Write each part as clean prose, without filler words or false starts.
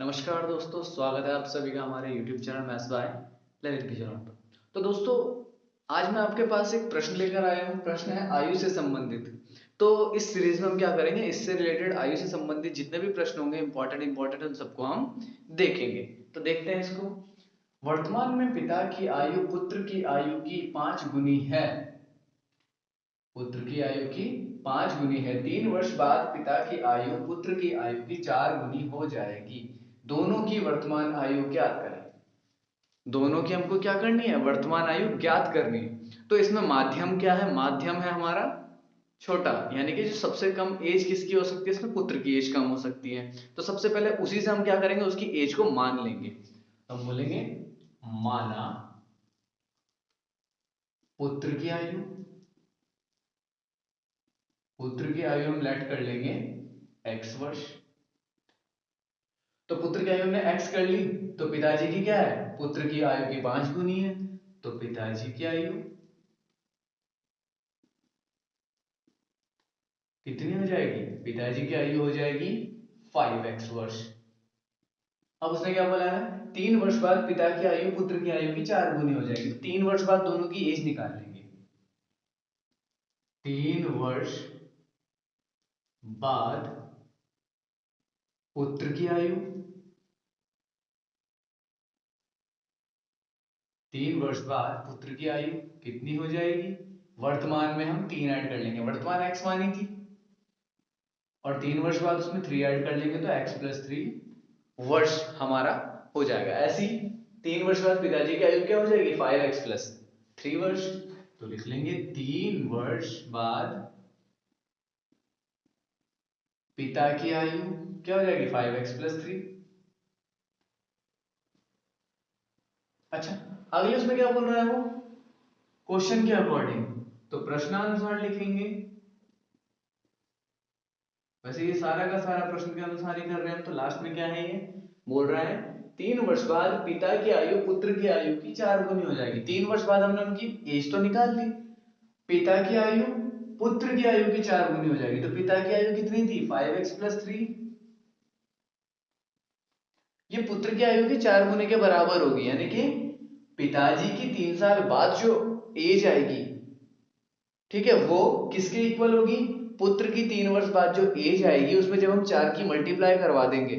नमस्कार दोस्तों, स्वागत है आप सभी का हमारे YouTube channel maths by Lalit Bijraun पर। तो दोस्तों, आज मैं आपके पास एक प्रश्न लेकर आया हूँ। प्रश्न है आयु से संबंधित। तो इस सीरीज में हम क्या करेंगे, इससे रिलेटेड आयु से संबंधित जितने भी प्रश्न होंगे इंपॉर्टेंट उन सबको हम देखेंगे। तो देखते हैं इसको। वर्तमान में पिता की आयु पुत्र की आयु की 5 गुनी है। पुत्र की आयु की 5 गुनी है। 3 वर्ष बाद पिता की आयु पुत्र की आयु की 4 गुनी हो जाएगी। दोनों की वर्तमान आयु ज्ञात करें। दोनों की हमको क्या करनी है, वर्तमान आयु ज्ञात करनी है। तो इसमें माध्यम क्या है, माध्यम है हमारा छोटा, यानी कि जो सबसे कम एज किसकी हो सकती है, इसमें पुत्र की एज कम हो सकती है। तो सबसे पहले उसी से हम क्या करेंगे, उसकी एज को मान लेंगे। हम बोलेंगे माना पुत्र की आयु, पुत्र की आयु हम लेट कर लेंगे x वर्ष। तो पुत्र की आयु हमने x कर ली, तो पिताजी की क्या है, पुत्र की आयु की 5 गुनी है। तो पिताजी की आयु कितनी हो जाएगी, पिताजी की आयु हो जाएगी 5x वर्ष। अब उसने क्या बोला है, 3 वर्ष बाद पिता की आयु पुत्र की आयु की 4 गुनी हो जाएगी। 3 वर्ष बाद दोनों की एज निकाल लेंगे। 3 वर्ष बाद पुत्र की आयु, 3 वर्ष बाद पुत्र की आयु कितनी हो जाएगी, वर्तमान में हम 3 ऐड कर लेंगे। वर्तमान x मानी थी और 3 वर्ष बाद उसमें 3 ऐड कर लेंगे, तो x + 3 वर्ष हमारा हो जाएगा। ऐसी 3 वर्ष बाद पिताजी की आयु क्या हो जाएगी, 5x + 3 वर्ष। तो लिख लेंगे 3 वर्ष बाद पिता की आयु क्या हो जाएगी, 5x + 3। अच्छा, अगले उसमें क्या बोल रहा है वो, क्वेश्चन के अकॉर्डिंग। तो प्रश्नानुसार लिखेंगे। वैसे ये सारा का सारा प्रश्न के अनुसार ही कर रहे हैं हम। तो लास्ट में क्या है, ये बोल रहा है 3 वर्ष बाद पिता की आयु पुत्र की आयु की 4 गुनी हो जाएगी। 3 वर्ष बाद हमने उनकी एज तो निकाल ली। पिता की आयु पुत्र की आयु की 4 गुनी हो जाएगी। तो पिता की आयु कितनी थी, 5x + 3। ये पुत्र की आयु की 4 गुने के बराबर होगी, यानी कि पिताजी की 3 साल बाद जो एज आएगी, ठीक है, वो किसके इक्वल होगी, पुत्र की 3 वर्ष बाद जो एज आएगी उसमें जब हम 4 की मल्टीप्लाई करवा देंगे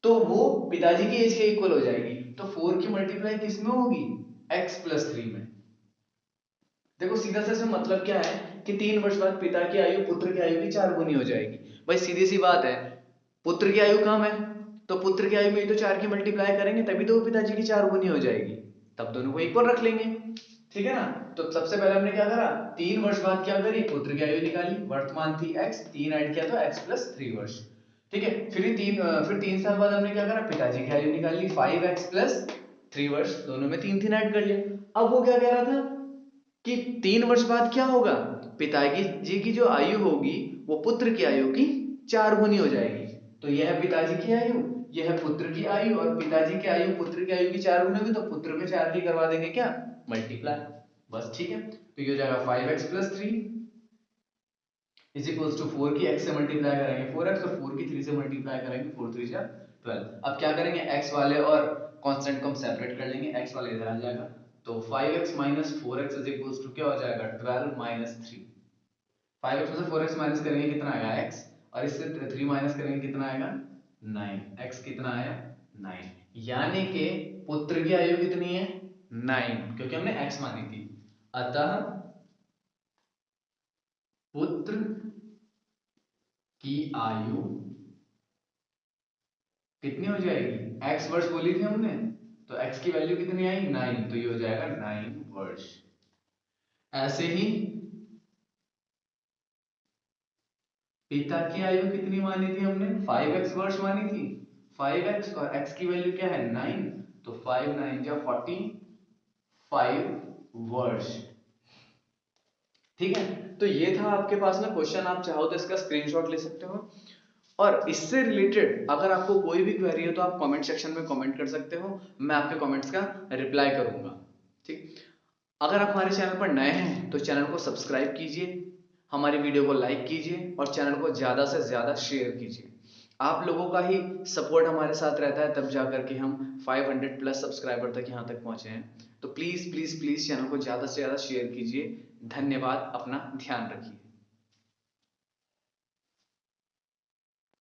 तो वो पिताजी की एज के इक्वल हो जाएगी। तो 4 की मल्टीप्लाई किसमें होगी, x + 3 में। देखो सीधा सा इसमें मतलब क्या है कि 3 वर्ष बाद पिता की आयु पुत्र की आयु की 4 गुनी हो जाएगी। भाई सीधी सी बात है, पुत्र की आयु कम है तो पुत्र की आयु में तो 4 की मल्टीप्लाई करेंगे तभी तो पिताजी की 4 गुनी हो जाएगी। तब दोनों को इक्वल रख लेंगे, ठीक है ना। तो सबसे पहले हमने क्या करा, 3 वर्ष बाद क्या करी, पुत्र की आयु निकाली। वर्तमान थी x, 3 ऐड किया तो x + 3 वर्ष, ठीक है। फिर 3 साल बाद हमने क्या करा, पिताजी की आयु निकाल ली, 5x + 3 वर्ष। दोनों में 3 3 ऐड कर लिया। अब वो क्या कह रहा था कि 3 वर्ष बाद क्या होगा, पिताजी जी की जो आयु होगी वो पुत्र की आयु की 4 गुनी हो जाएगी। तो यह है पिताजी की आयु, यह है पुत्र की आयु, और पिताजी की आयु पुत्र की आयु की 4 गुनी होगी तो पुत्र में 4 की करवा देंगे क्या, मल्टीप्लाई। बस ठीक है। तो ये हो जाएगा 5x + 3 = 4 की x से मल्टीप्लाई करेंगे 4x, और 4 की 3 से मल्टीप्लाई करेंगे 4 3 जा 12। अब क्या करेंगे, x वाले और कांस्टेंट को हम सेपरेट कर लेंगे। x वाले इधर आ जाएगा, तो 5x - 4x = क्या हो जाएगा, 12 - 3। 5x में से 4x माइनस करेंगे कितना आएगा, x, और इससे 3 माइनस करेंगे कितना आएगा, 9। x कितना आया, 9। यानी कि पुत्र की आयु कितनी है, 9, क्योंकि हमने x मानी थी। अतः पुत्र की आयु कितनी हो जाएगी, x वर्ष बोली थी हमने, तो x की वैल्यू कितनी आई, 9, तो ये हो जाएगा 9 वर्ष। ऐसे ही पिता की आयु कितनी मानी थी हमने, 5x वर्ष मानी थी। 5x और x की वैल्यू क्या है, 9, तो 5 9 जा 45 वर्ष, ठीक है। तो ये था आपके पास में क्वेश्चन, आप चाहो तो इसका स्क्रीनशॉट ले सकते हो। और इससे रिलेटेड अगर आपको कोई भी क्वेरी हो तो आप कमेंट सेक्शन में कमेंट कर सकते हो, मैं आपके कमेंट्स का रिप्लाई करूंगा, ठीक। अगर आप हमारे चैनल पर नए हैं तो चैनल को सब्सक्राइब कीजिए, हमारी वीडियो को लाइक कीजिए और चैनल को ज़्यादा से ज़्यादा शेयर कीजिए। आप लोगों का ही सपोर्ट हमारे साथ रहता है, तब जा करके हम 500 प्लस सब्सक्राइबर तक यहाँ तक पहुंचे हैं। तो प्लीज प्लीज प्लीज चैनल को ज्यादा से ज्यादा शेयर कीजिए। धन्यवाद, अपना ध्यान रखिए।